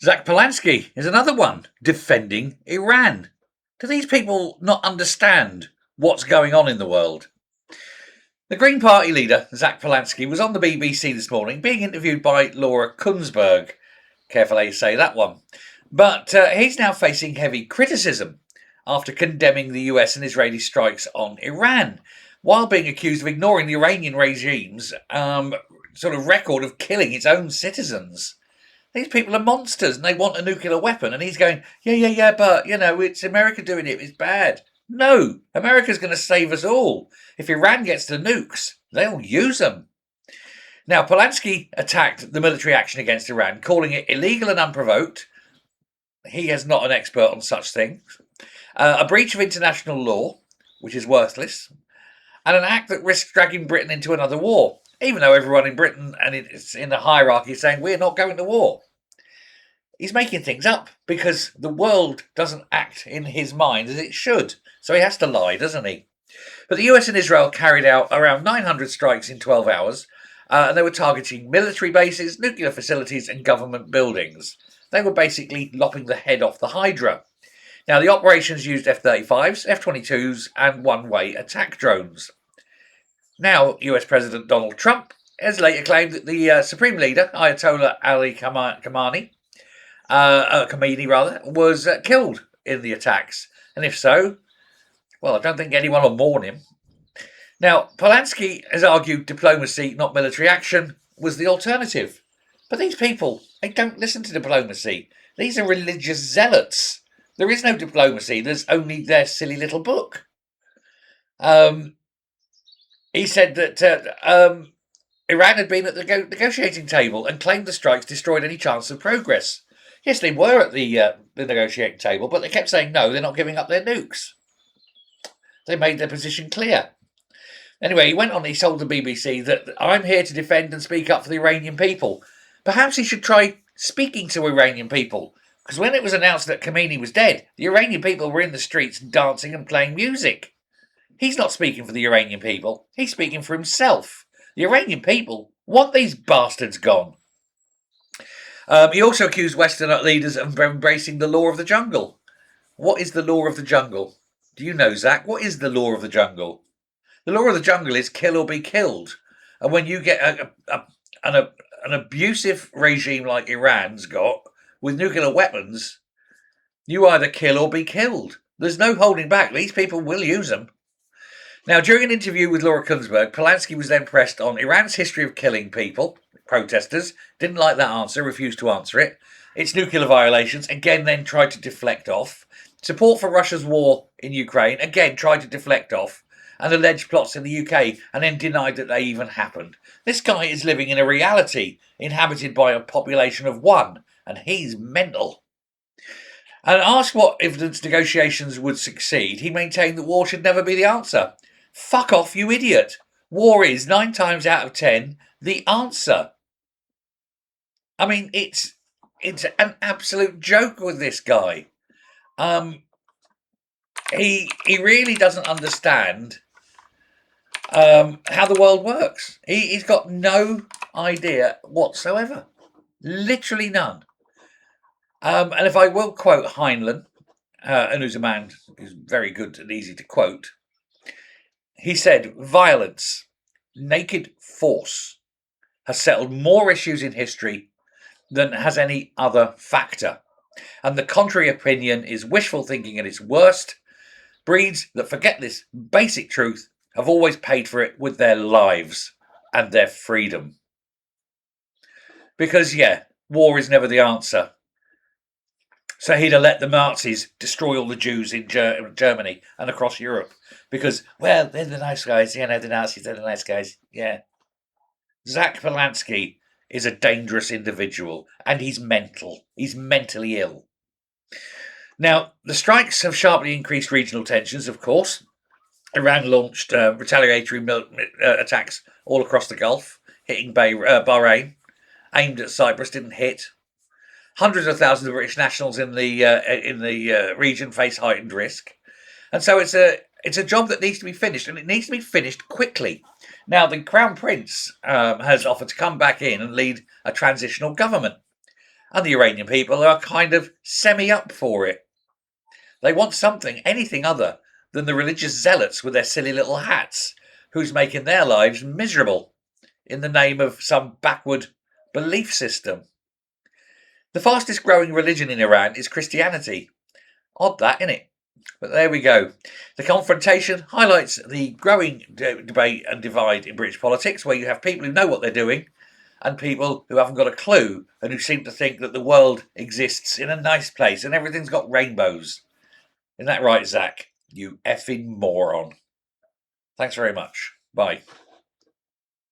Zack Palansky is another one defending Iran. Do these people not understand what's going on in the world? The Green Party leader, Zack Palansky, was on the BBC this morning being interviewed by Laura Kunsberg. Careful how you say that one. But he's now facing heavy criticism after condemning the US and Israeli strikes on Iran, while being accused of ignoring the Iranian regime's sort of record of killing its own citizens. These people are monsters and they want a nuclear weapon. And he's going, yeah, but, it's America doing it. It's bad. No, America's going to save us all. If Iran gets the nukes, they'll use them. Now, Polanski attacked the military action against Iran, calling it illegal and unprovoked. He is not an expert on such things. A breach of international law, which is worthless, and an act that risks dragging Britain into another war, even though everyone in Britain and it's in the hierarchy is saying we're not going to war. He's making things up because the world doesn't act in his mind as it should. So he has to lie, doesn't he? But the US and Israel carried out around 900 strikes in 12 hours, and they were targeting military bases, nuclear facilities, and government buildings. They were basically lopping the head off the Hydra. Now, the operations used F-35s, F-22s, and one-way attack drones. Now, US President Donald Trump has later claimed that the Supreme Leader, Ayatollah Ali Khamenei, was killed in the attacks. And if so, well, I don't think anyone will mourn him. Now, Polanski has argued diplomacy, not military action, was the alternative. But these people, they don't listen to diplomacy. These are religious zealots. There is no diplomacy. There's only their silly little book. He said that Iran had been at the negotiating table and claimed the strikes destroyed any chance of progress. Yes, they were at the negotiating table, but they kept saying no, they're not giving up their nukes. They made their position clear. Anyway, he went on, he told the BBC that I'm here to defend and speak up for the Iranian people. Perhaps he should try speaking to Iranian people, because when it was announced that Khamenei was dead, the Iranian people were in the streets dancing and playing music. He's not speaking for the Iranian people, he's speaking for himself. The Iranian people want these bastards gone. He also accused Western leaders of embracing the law of the jungle. What is the law of the jungle? Do you know, Zack? What is the law of the jungle? The law of the jungle is kill or be killed. And when you get an abusive regime like Iran's got, with nuclear weapons, you either kill or be killed. There's no holding back. These people will use them. Now, during an interview with Laura Kunsberg, Palansky was then pressed on Iran's history of killing people, protesters, didn't like that answer, refused to answer it. Its nuclear violations, again, then tried to deflect off. Support for Russia's war in Ukraine, again, tried to deflect off. And alleged plots in the UK, and then denied that they even happened. This guy is living in a reality inhabited by a population of one, and he's mental. And asked what evidence negotiations would succeed, he maintained that war should never be the answer. Fuck off, you idiot. War is, 9 times out of 10, the answer. I mean, it's an absolute joke with this guy. He really doesn't understand how the world works. He's got no idea whatsoever. Literally none. And if I will quote Heinlein, and who's a man who's very good and easy to quote, he said, violence, naked force, has settled more issues in history than has any other factor. And the contrary opinion is wishful thinking at its worst. Breeds that forget this basic truth have always paid for it with their lives and their freedom. Because, war is never the answer. So he'd have let the Nazis destroy all the Jews in Germany and across Europe. Because, well, they're the nice guys. The Nazis, they're the nice guys. Yeah. Zack Palansky is a dangerous individual, and he's mental. He's mentally ill. Now, the strikes have sharply increased regional tensions, of course. Iran launched retaliatory attacks all across the Gulf, hitting Bahrain, aimed at Cyprus, didn't hit. Hundreds of thousands of British nationals in the region face heightened risk. And so it's a job that needs to be finished, and it needs to be finished quickly. Now, the Crown Prince has offered to come back in and lead a transitional government. And the Iranian people are kind of semi-up for it. They want something, anything other than the religious zealots with their silly little hats, who's making their lives miserable in the name of some backward belief system. The fastest growing religion in Iran is Christianity. Odd that, innit? But there we go. The confrontation highlights the growing debate and divide in British politics, where you have people who know what they're doing and people who haven't got a clue and who seem to think that the world exists in a nice place and everything's got rainbows. Isn't that right, Zack? You effing moron. Thanks very much. Bye.